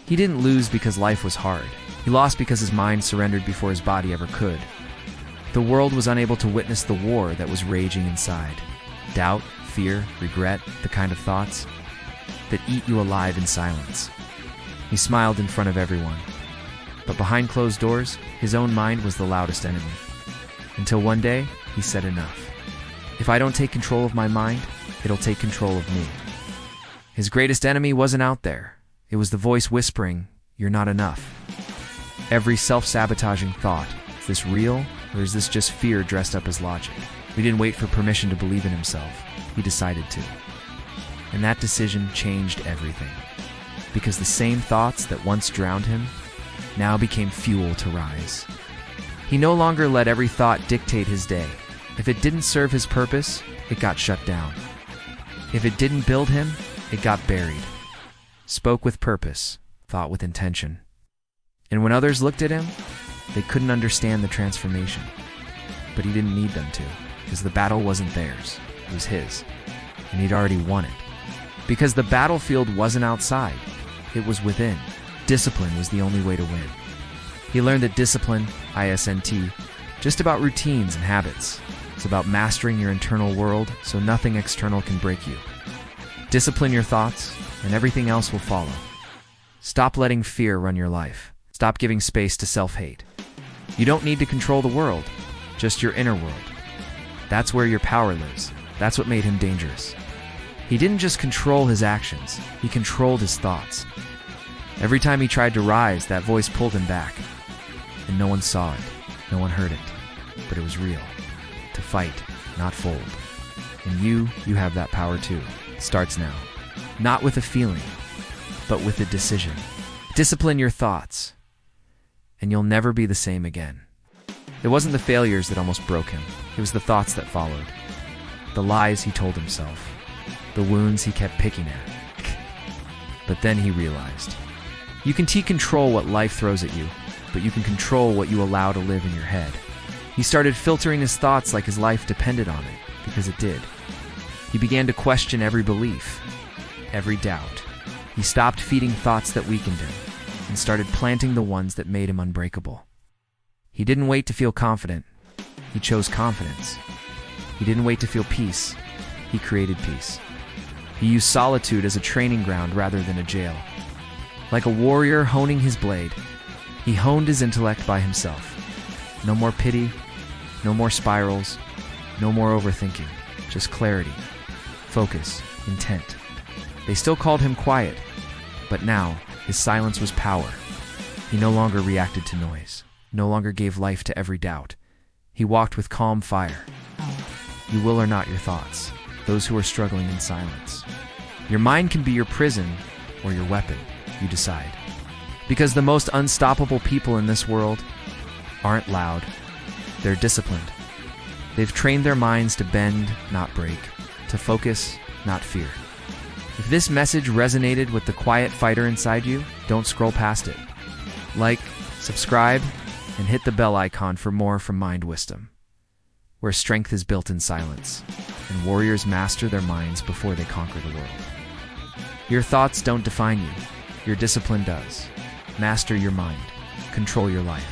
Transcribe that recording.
He didn't lose because life was hard. He lost because his mind surrendered before his body ever could. The world was unable to witness the war that was raging inside. Doubt, fear, regret, the kind of thoughts that eat you alive in silence. He smiled in front of everyone. But behind closed doors, his own mind was the loudest enemy. Until one day, he said enough. If I don't take control of my mind, it'll take control of me. His greatest enemy wasn't out there. It was the voice whispering, "You're not enough." Every self-sabotaging thought, is this real, or is this just fear dressed up as logic? He didn't wait for permission to believe in himself. He decided to. And that decision changed everything. Because the same thoughts that once drowned him now became fuel to rise. He no longer let every thought dictate his day. If it didn't serve his purpose, it got shut down. If it didn't build him, it got buried. Spoke with purpose, thought with intention. And when others looked at him, they couldn't understand the transformation. But he didn't need them to, because the battle wasn't theirs, it was his. And he'd already won it. Because the battlefield wasn't outside, it was within. Discipline was the only way to win. He learned that discipline, ISNT, just about routines and habits. It's about mastering your internal world so nothing external can break you. Discipline your thoughts, and everything else will follow. Stop letting fear run your life. Stop giving space to self-hate. You don't need to control the world, just your inner world. That's where your power lives. That's what made him dangerous. He didn't just control his actions, he controlled his thoughts. Every time he tried to rise, that voice pulled him back. And no one saw it, no one heard it, but it was real. To fight, not fold. And you have that power too. It starts now. Not with a feeling, but with a decision. Discipline your thoughts, and you'll never be the same again. It wasn't the failures that almost broke him. It was the thoughts that followed. The lies he told himself. The wounds he kept picking at. But then he realized. You can control what life throws at you, but you can control what you allow to live in your head. He started filtering his thoughts like his life depended on it, because it did. He began to question every belief, every doubt. He stopped feeding thoughts that weakened him, and started planting the ones that made him unbreakable. He didn't wait to feel confident. He chose confidence. He didn't wait to feel peace. He created peace. He used solitude as a training ground rather than a jail. Like a warrior honing his blade, he honed his intellect by himself. No more pity, no more spirals, no more overthinking, just clarity, focus, intent. They still called him quiet, but now his silence was power. He no longer reacted to noise, no longer gave life to every doubt. He walked with calm fire. You will or not your thoughts, those who are struggling in silence. Your mind can be your prison or your weapon, you decide. Because the most unstoppable people in this world aren't loud, they're disciplined. They've trained their minds to bend, not break, to focus, not fear. If this message resonated with the quiet fighter inside you, don't scroll past it. Like, subscribe, and hit the bell icon for more from MindWisdom, where strength is built in silence, and warriors master their minds before they conquer the world. Your thoughts don't define you. Your discipline does. Master your mind. Control your life.